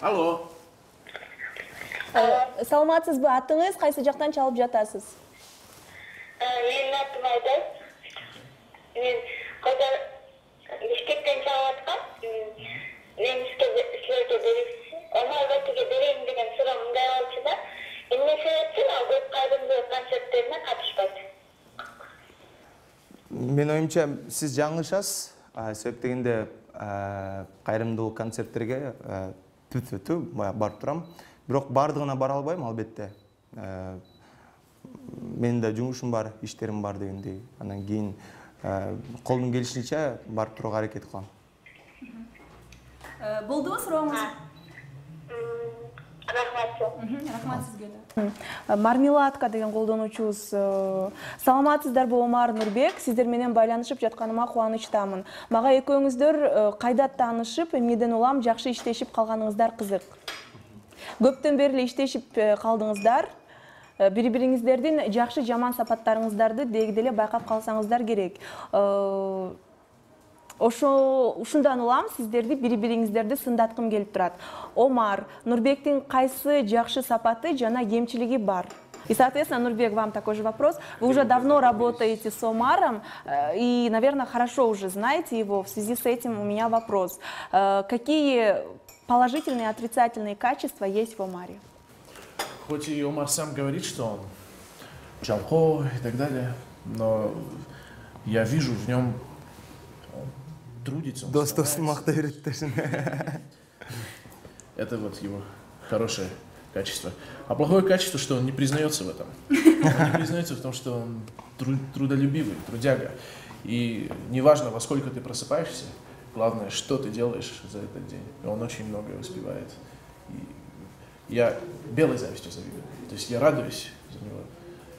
Алло. Саламатсызбы, атыңыз кайсы жактан чалып жатасыз? Менин атым Айдай. Мен кайда Бишкектен чалып аткам. Мен силерге бересиз. Аны албатыга берейин деген суроо мындай болчу да. Эмне себептен ал көп кайрымдуулук концерттерине катышпайт? Мен оюмча сиз жаңылышасыз. Себеп дегенде кайрымдуулук концерттерге түтү барып турам. Бирок бардыгына бара албайм, албетте. Менин да жумушум бар, иштерим бар дегендей. Анан кийин колдун келишинче барып турууга аракет кылам. Болдубу сурооңуз? Рахмат сизге. Мармеладка деген колдонуучубуз. Саламатсыздарбы, Омар, Нурбек. Сиздер менен байланышып жатканыма кубанычтамын. Мага экөөңүздөр кайда таанышып, эмнеден улам жакшы иштешип калганыңыздар кызык. Көптөн бери эле иштешип калдыңыздар. Бири-бириңиздердин жакшы жаман сапаттарыңыздарды дегиде эле байкап калсаңыздар керек. Ушундан улам сиздерди бири-бириңиздерди сындаткым келип турат. Омар, Нурбектин кайсы жакшы сапаты жана кемчилиги бар? И, соответственно, Нурбек, вам такой же вопрос. Вы уже давно работаете с Омаром и, наверное, хорошо уже знаете его. В связи с этим у меня вопрос. Какие положительные и отрицательные качества есть в Омаре? Хоть и Омар сам говорит, что он жалко и так далее, но я вижу в нем трудится. Это вот его хорошее качество. А плохое качество, что он не признается в этом. Он не признается в том, что он трудолюбивый, трудяга. И неважно, во сколько ты просыпаешься, главное, что ты делаешь за этот день. И он очень многое успевает. И я белой завистью завидую. То есть я радуюсь за него.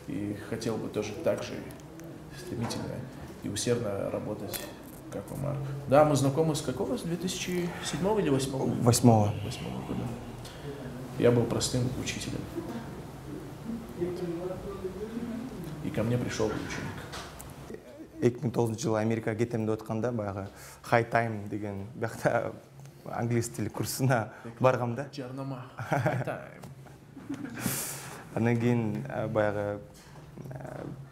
И хотел бы тоже так же стремительно и усердно работать, как Омар. Да, мы знакомы с какого? С 2007 или 2008 года? 2008 года. Я был простым учителем. И ко мне пришел ученик. 2009 жылы Америкага кетем деп атканда, баягы High Time деген биякта англис тили курсуна баргам да. Жарнама. High Time. Андан кийин баягы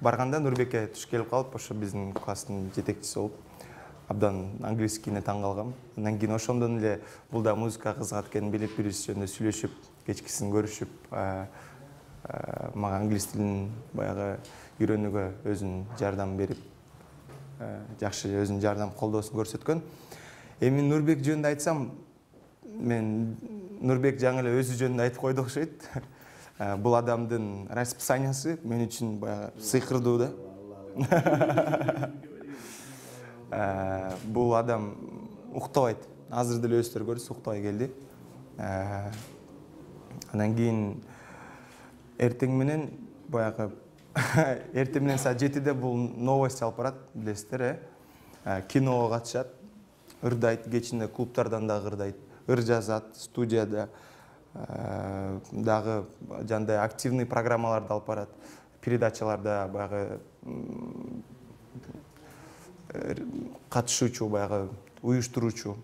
барганда Нурбекке туш келип калып, ошо биздин класстын жетекчиси болуп, абдан английскийине таң калгам. Андан кийин ошондон эле бул да музыкага кызыгат экенин билип, биз жөнүндө сүйлөшүп, кечкисин көрүшүп, мага англис тилин баягы үйрөнүүгө өзүнүн жардам берип, жакшы өзүнүн жардам колдоосун көрсөткөн. Эми Нурбек жөнүндө айтсам, мен Нурбек жаңы эле өзү жөнүндө айтып койду окшойт. Бул адамдын расписаниясы мен үчүн баягы сыйкырдуу да. Бул адам уктабайт. Азыр деле өзүлөр көрсө уктабай келди. Андан кийин эртең менен баягы эртең менен саат 7-де бул новость алып барат, билесиздер, киного катышат, ырдайт, кечинде клубтардан да ырдайт, ыр жазат, студияда дагы жандай активный программаларды алып барат, передачаларда баягы катышуучу, баягы уюштуруучу.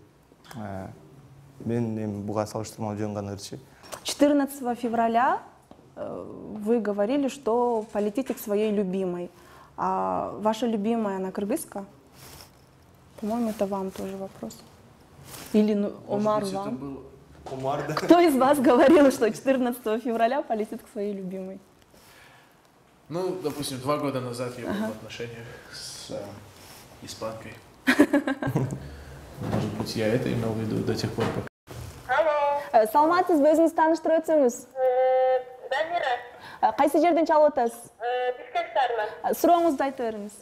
Мен эми буга салыштырмалуу жөн гана ырчы. 14 февраля вы говорили, что полетите к своей любимой. А ваша любимая, она кыргызка? По-моему, это вам тоже вопрос. Или Омар вам? Омар, да. Кто из вас говорил, что 14 февраля полетит к своей любимой? Ну, допустим, 2 года назад я был в отношениях с испанкой. Может быть, я это имел в виду до тех пор, пока... Алло. Саламатсызбы, өзүңүз тааныштырып өтсөңүз? Дамира. Кайсы жерден чалып атасыз? Бишкектармын. Сурооңузду айта бериңиз.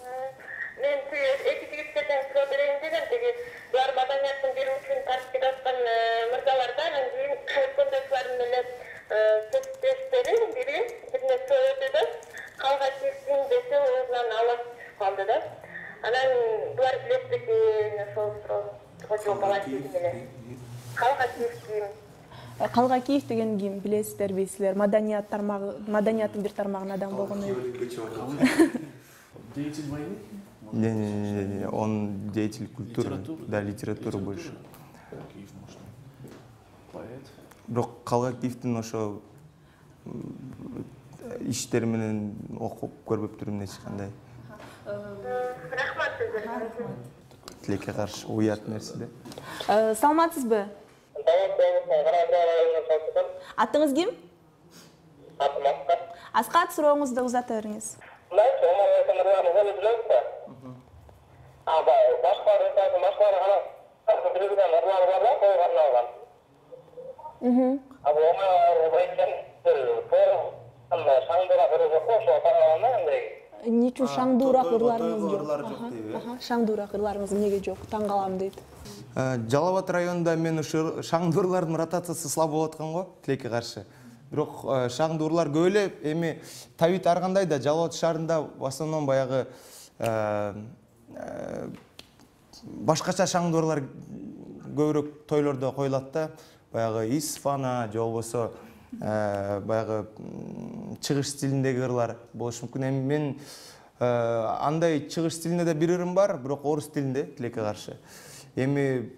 Мен эки жигиттерден суроо берейин дегем, деги булар маданияттын биринчисин тартип аткан мырзаларда, анан кийин өткөндөчлөр менен сөздөштөрү бирине сөйлөдү да, Калгакиевдин беси оозунан алып калды да. Анан булар билетпеки ошол суроо жооп алайын эле. Калгакиев ким? Калгакиев деген ким, билесиздерби силер? Маданият тармагы, маданияттын бир тармагына адам болгон. Деятель войны? Не, он деятель культуры, да, литературы больше. Поэт. Бирок коллективдин ошо иштери менен окуп көрбөптүрмүн эч кандай. Рахмат сизге. Тилекке каршы уят нерсе да. Саламатсызбы? Атыңыз ким? Аскат, сурооңузду узата бериңиз. Ничүү шаңдуураак ырларыңыз жок? Шаңдуураак ырларыңыз эмнеге жок? Таң калам дейт. Жалал Абад районунда мен ушу шаңдуурлардын ротациясы слабо болуп аткан го, тилекке каршы. Бирок шаңдуурлар көп эле, эми табит ар кандай да Жалал Абад шаарында в основном баягы башкача шаңдуурлар көбүрөөк тойлордо коюлат да. Баягы исфана же болбосо баягы чыгыш стилиндеги ырлар болушу мүмкүн. Эми мен андай чыгыш стилинде да бир ырым бар, бирок орус тилинде, тилекке каршы. Эми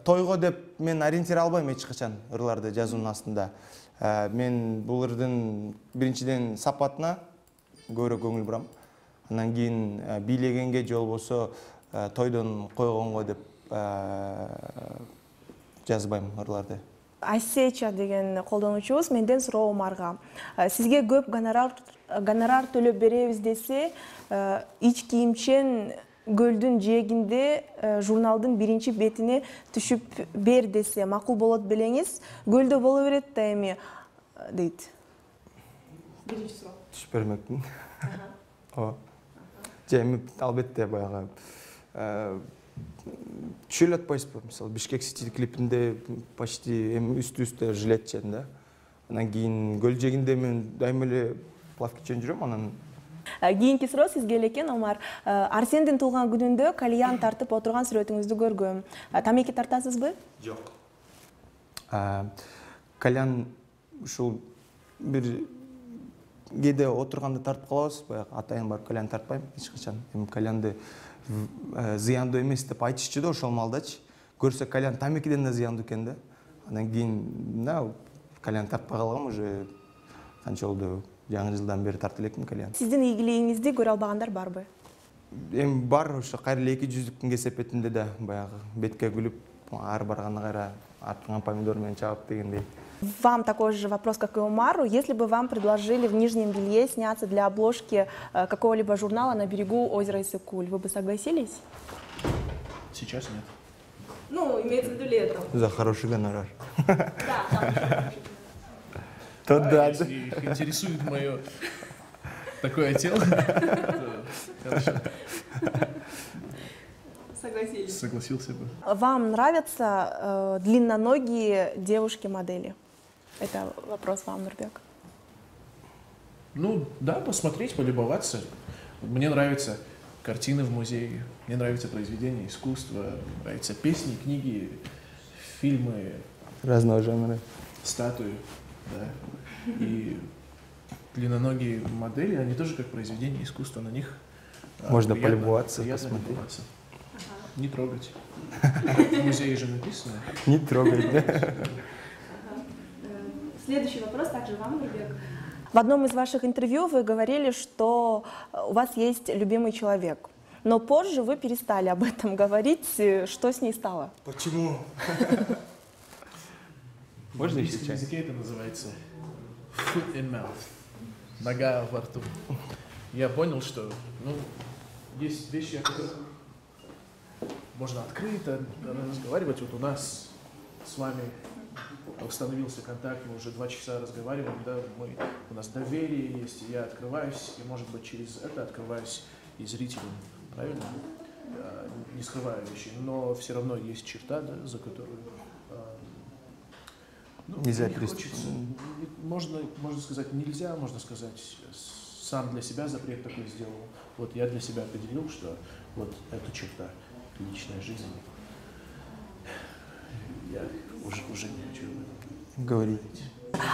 тойго деп мен ориентир албайм эч качан ырларды жазуунун астында. Мен бул ырдын биринчиден сапатына көбүрөөк көңүл бурам. Андан кийин бийлегенге же болбосо тойдон койгонго деп жазбайм ырларды. Асеча деген колдонуучубуз менден суроо Омарга. Сизге көп гонорар төлөп беребиз десе, ич кийимчен көлдүн жээгинде журналдын биринчи бетине түшүп бер десе макул болот белеңиз. Көлдө боло берет да эми дейт. Биринчи суроо. Түшүп бермекмин. Ооба. Же эми албетте баягы түшүлө атпайсызбы? Мисалы Бишкек Сити клипинде почти эми үстү-үстү жилет чен да. Анан кийин көл жээгинде мен дайыма эле плавки чен жүрөм, анан Кийинки суроо сизге эле экен, Омар. Арсендин туулган күнүндө кальян тартып отурган сүрөтүңүздү көргөм. Тамеки тартасызбы? Жок. Кальян ушул бир кээде отурганда тартып калабыз, баягы атайын барып кальян тартпайм эч качан. Эми кальянды зыяндуу эмес деп айтышчу да ошол маалдачы. Көрсө кальян тамекиден да зыяндуу экен да. Андан кийин кальян тартпай калгам, уже канча болду? Жаңы жылдан бери тартып элекмин кальян. Сиздин ийгилигиңизди көрө албагандар барбы? Эми бар, ошо кайра 200-лүктүн кесепетинде да баягы бетке күлүп, ар барганда кайра артыңан помидор менен чабып дегендей. Вам такой же вопрос, как и Омару. Если бы вам предложили в нижнем белье сняться для обложки какого-либо журнала на берегу озера Иссык-Куль, вы бы согласились? Сейчас нет. Ну, имеется в виду летом. За хороший гонорар. Да, Если их интересует мое такое тело, то хорошо. Согласились. Согласился бы. Вам нравятся длинноногие девушки-модели? Это вопрос вам, Нурбек. Ну, да, посмотреть, полюбоваться. Мне нравятся картины в музее, мне нравятся произведения искусства, нравятся песни, книги, фильмы. Разного жанра. Статуи, да. И длинноногие модели, они тоже как произведения искусства, на них можно полюбоваться, приятно посмотреть. любоваться. Не трогать. В музее же написано. Не трогать, да? Следующий вопрос также вам, Нурбек. В одном из ваших интервью вы говорили, что у вас есть любимый человек. Но позже вы перестали об этом говорить. Что с ней стало? Почему? Можно В еще английском чай? языке это называется foot in mouth. Нога во рту. Я понял, что есть вещи, о которых можно открыто разговаривать. Вот у нас с вами установился контакт, мы уже 2 часа разговариваем, да, у нас доверие есть, и я открываюсь, и, может быть, через это открываюсь и зрителям, правильно? Не скрываю вещи, но все равно есть черта, да, за которую Нельзя не переступить. хочется. Можно сказать нельзя, можно сказать сам для себя запрет такой сделал. Вот я для себя определил, что вот эту черта личная жизнь я уже не хочу Говорить.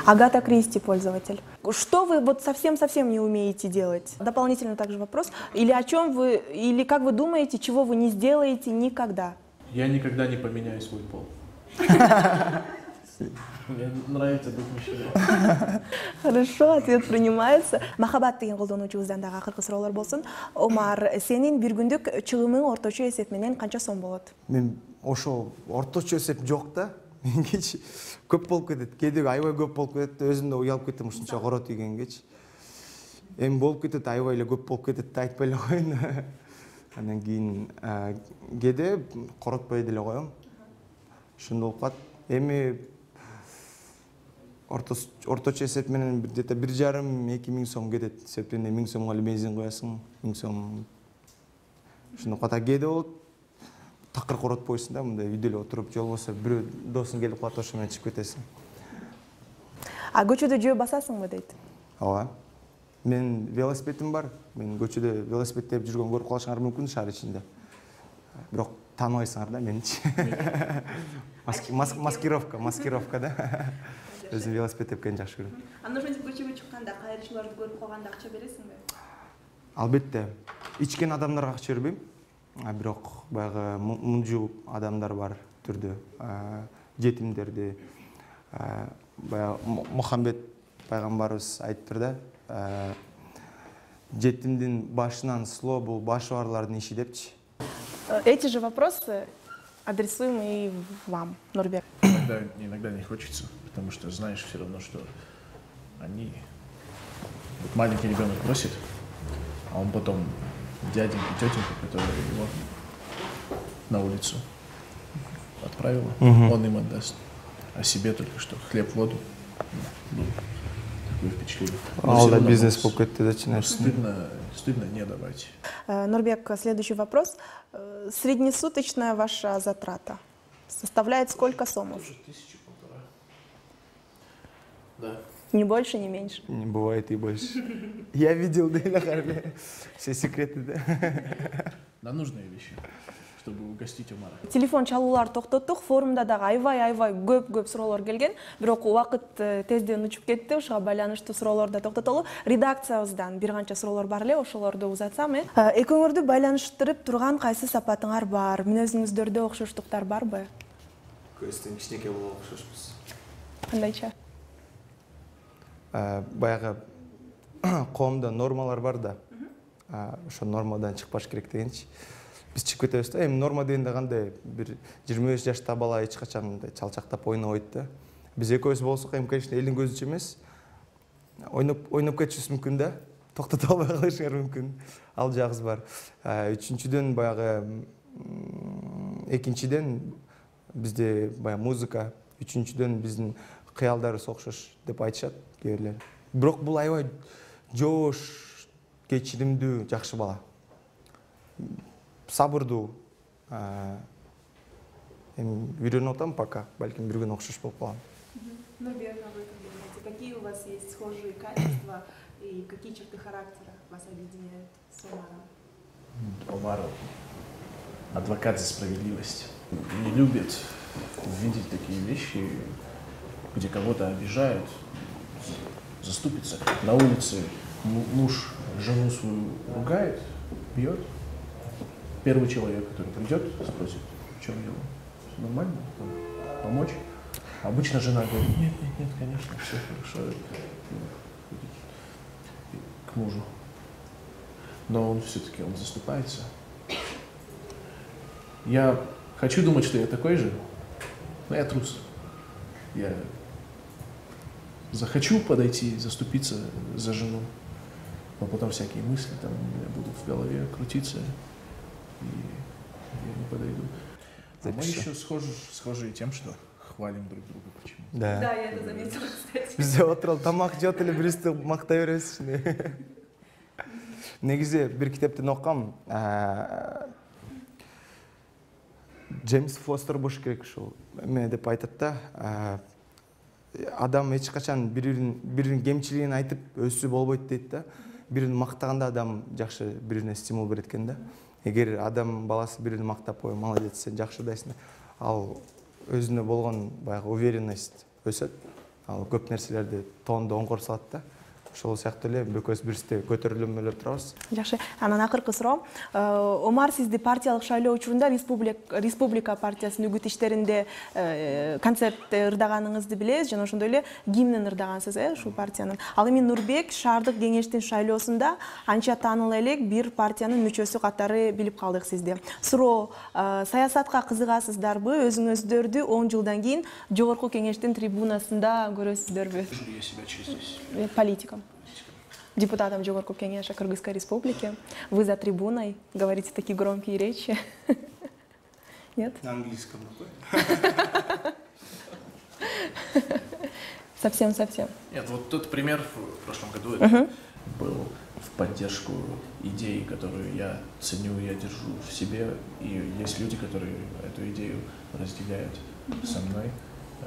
Агата Кристи пользователь. Что вы вот совсем не умеете делать? Дополнительно также вопрос. Или о чем вы, или как вы думаете, чего вы не сделаете никогда? Я никогда не поменяю свой пол. Мне нравится быть мужчиной. Хорошо, ответ принимается. Махаббат деген колдонуучубуздан дагы акыркы суроолор болсун. Омар, сенин бир күндүк чыгымың орточо эсеп менен канча сом болот? Мен ошо орточо эсеп жок да. Менгечи көп болуп кетет. Кээде аябай көп болуп кетет. Өзүм да уялып кеттим ушунча коро тийгенгечи. Эми болуп кетет, аябай эле көп болуп кетет да айтпай эле коеюн. Андан кийин кээде коротпой деле коем. Ошондой болуп калат. Эми орточо эсеп менен где-то 1,5–2 миң сом кетет. Себептен 1000 сомго эле бензин коесуң, 1000 сом. Ошондой ката кээде болот. Такыр коротпойсуң да, мындай үйдө эле отуруп, же болбосо бирөө досуң келип калат, ошо менен чыгып кетесиң. А көчөдө жөө басасыңбы дейт? Ооба. Мен велосипедим бар. Мен көчөдө велосипед терип жүргөн көрүп калышыңар мүмкүн шаар ичинде. Бирок тааныбайсыңар да меничи. Маскировка да. Өзүм велосипед тепкенди жакшы көрөм. Анда ошентип көчөгө чыкканда, кайрылышууларды көрүп калганда акча бересиңби? Албетте. Ичкен адамдарга акча бербейм. Бирок баягы мунжу адамдар бар түрдө. Жетимдерди, баягы Мухаммед пайгамбарыбыз айтыптыр да. Жетимдин башынан сло бул башы барлардын иши депчи. Эти же вопросы адресуем и вам, Нурбек. Иногда не хочется, потому что знаешь все равно, что они... Вот маленький ребенок просит, а он потом дяденька, тетенька, которая его на улицу отправила, он им отдаст. А себе только что хлеб, воду. Ну, такое впечатление. Алда бизнес болуп кетти да чынайсы. Стыдно не давать. Нурбек, следующий вопрос. Среднесуточная ваша затрата составляет сколько сомов? 1000–1500. Да. Ни больше, ни меньше. Не бывает и больше. Я видел, да, все секреты, да. На нужные вещи, чтобы угостить Умара. Телефон чалууларды токтоттук. Форумда дагы аябай көп суроолор келген. Бирок убакыт тезден учуп кетти. Ошого байланыштуу суроолорду да токтотолу. Редакциябыздан бир канча суроолор бар эле, ошолорду узатсам. Экөөңөрдү байланыштырып турган кайсы сапатыңар бар? Мүнөзүңүздөрдө окшоштуктар барбы? Көзтөн кичинекей болуп окшошпуз. Кандайча? Баягы коомдо нормалар бар да. Ошо нормадан чыкпаш керек дегенчи. Биз чыгып кетебиз да. Эми норма дегенде кандай бир 25 жашта бала эч качан мындай чалчактап ойнобойт да. Биз экөөбүз болсок, эми конечно элдин көзүнчө эмес. Ойноп кетишибиз мүмкүн да. Токтото албай калышыңар мүмкүн. Ал жагыбыз бар. Үчүнчүдөн баягы экинчиден бизде баягы музыка, үчүнчүдөн биздин кыялдарыбыз окшош деп айтышат кээ бирлер. Бирок бул аябай жоош, кечиримдүү, жакшы бала. Сабырдуу. Эми үйрөнүп атам пока, балким бир күн окшош болуп калам. Нурбек, об этом думаете? Какие у вас есть схожие качества и какие черты характера вас объединяют с Омаром? Омар адвокат за справедливость. Не любит видеть такие вещи, где кого-то обижают, заступится. На улице муж жену свою ругает, бьет. Первый человек, который придет, спросит, в чем дело? Все нормально? Помочь? Обычно жена говорит, нет, конечно, все хорошо. К мужу. Но он все-таки, он заступается. Я хочу думать, что я такой же, но я трус. Я захочу подойти, заступиться за жену, но потом всякие мысли там у меня будут в голове крутиться, и я не подойду. А мы еще схожи тем, что хвалим друг друга. Почему? Да. Да, я это заметила, кстати. Бизде отуралып тамак жеп эле бирибизди мактай беребиз. Негизи бир китептен оккам. Джеймс Фостер болуш керек ушул. Эме деп айтат да. Адам эч качан биринин кемчилигин айтып өсүү болбойт дейт да. Бирин мактаганда адам жакшы бирине стимул берет экен да. Эгер адам баласы бирини мактап, ой, молодец, сен жакшы жайсың, ал өзүнө болгон баягы уверенность өсөт. Ал көп нерселерди тоондо оңгор салат да. ошол сыяктуу эле экөөбүз бирсте көтөрүлмөлөр турабыз. Жакшы. Анан акыркы суроо. Омар сизди партиялык шайлоо учурунда Республика партиясынын үгүт иштеринде концертте ырдаганыңызды билебиз жана ошондой эле гимнин ырдагансыз, ушул партиянын. Ал эми Нурбек шаардык кеңештин шайлоосунда анча таанылуу элек бир партиянын мүчөсү катары билип калдык сизди. Суроо, саясатка кызыгасыздарбы? Өзүңүздөрдү 10 жылдан кийин жогорку кеңештин трибунасында көрөсүздөрбү? Я себя чувствую. Политиком. Депутатом Жогорку Кеңеша Кыргызской Республики. Вы за трибуной говорите такие громкие речи. Нет? На английском такой. Совсем. Нет, вот тот пример в прошлом году это был в поддержку идеи, которую я ценю, я держу в себе. И есть люди, которые эту идею разделяют со мной.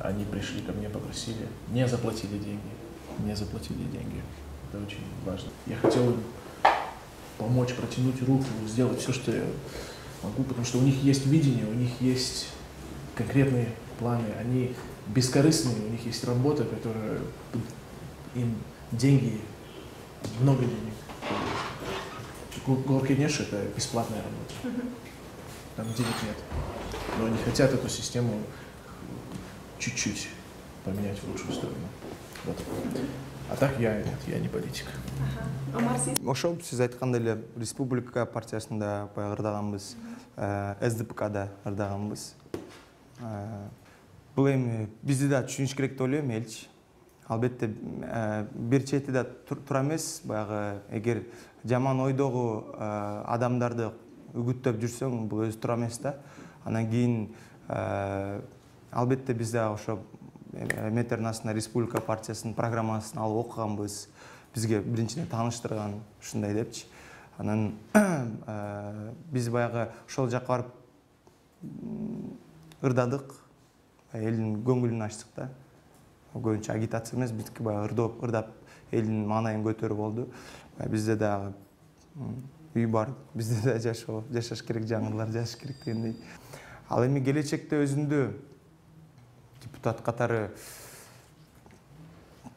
Они пришли ко мне, попросили, не заплатили деньги. Это очень важно. Я хотел им помочь, протянуть руку, сделать все, что я могу, потому что у них есть видение, у них есть конкретные планы, они бескорыстные, у них есть работа, которая им деньги, много денег. Горкинеш — это бесплатная работа, там денег нет, но они хотят эту систему чуть-чуть поменять в лучшую сторону. Вот. А так я не политик. Ошол сиз айткандай эле Республика партиясында баягы ырдаганбыз, СДПКда ырдаганбыз. Бул эми бизди да түшүнүш керек деп ойлойм, элчи. Албетте бир четиде тура эмес, баягы эгер жаман ойдогу адамдарды үгүттөп жүрсөң, бул өзү тура эмес да. Анан кийин албетте биз да ошо Метернасына Республика партиясынын программасын алып окуганбыз. Бизге биринчиден тааныштырган ушундай депчи. Анан биз баягы ошол жакка барып ырдадык, элдин көңүлүн ачтык да. Көбүнчө агитация эмес, биздики баягы ырдап элдин маанайын көтөрүү болду. Бизде дагы үй бар, бизде да жашаш керек, жаңылар жашаш керек дегендей. Ал эми келечекте өзүмдү депутат катары,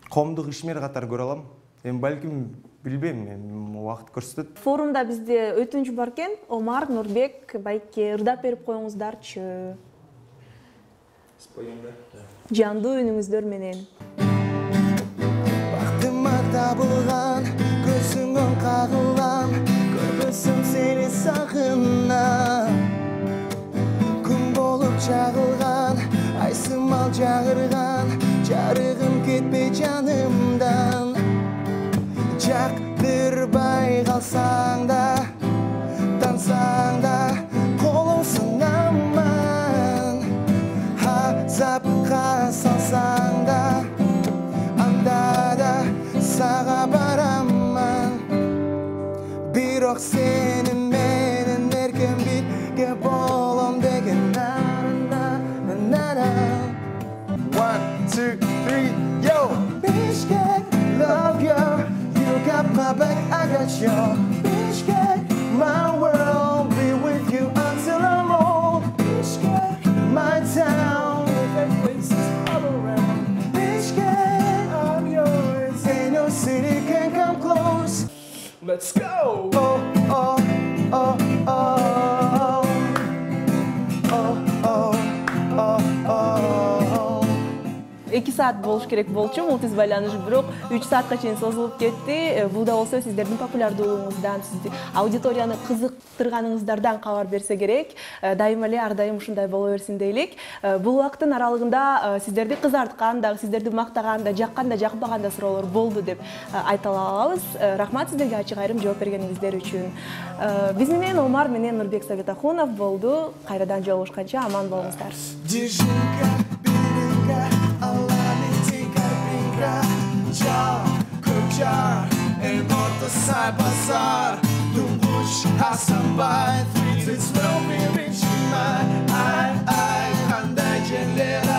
коомдук ишмер катары көрө алам. Эми балким билбейм, убакыт көрсөтөт. Форумда бизде өтүнүч бар экен. Омар, Нурбек, байке ырдап берип коюңуздарчы. Споем да? Жандуу үнүңүздөр менен. Бактыма табылган, көзүңөн кагылган, көрбөсөм сени сагынам. Күн болуп чагылган, айсымал жагырган, жарыгым кетпей жанымдан. Жактырбай калсаң да, тансаң да, колуң сынаман. Азапка салсаң да, анда да сага бараман. Бирок сени менен эркем бирге болом деген One, two, three, yo! Bishkek, love you. You got my back, I got you. Bishkek, my world, be with you until I'm old. Bishkek, my town, places all around. Bishkek, I'm yours, and your city can come close. Let's go! Oh, oh, oh, oh, oh, oh, oh, oh. 2 saat болуш керек болчу, мултиз байланыш, бирок 3 саатка чейин созулуп кетти. Бул да болсо сиздердин популярдуулугуңуздан, сизди аудиторияны кызыктырганыңыздардан кабар берсе керек. Дайыма эле ар дайым ушундай боло берсин дейлик. Бул убакыттын аралыгында сиздерди кызарткан да, сиздерди мактаган да, жаккан да, жакпаган да суроолор болду деп айта алабыз. Рахмат сиздерге ачык айрым жооп бергениңиздер үчүн. Биз менен Омар менен Нурбек Сагитахунов болду. Кайрадан жолугушканча аман болуңуздар. Kökçar, en orta say pazar. Dunguç, Hasanbay, 3 it's no bir ay, kanday cenler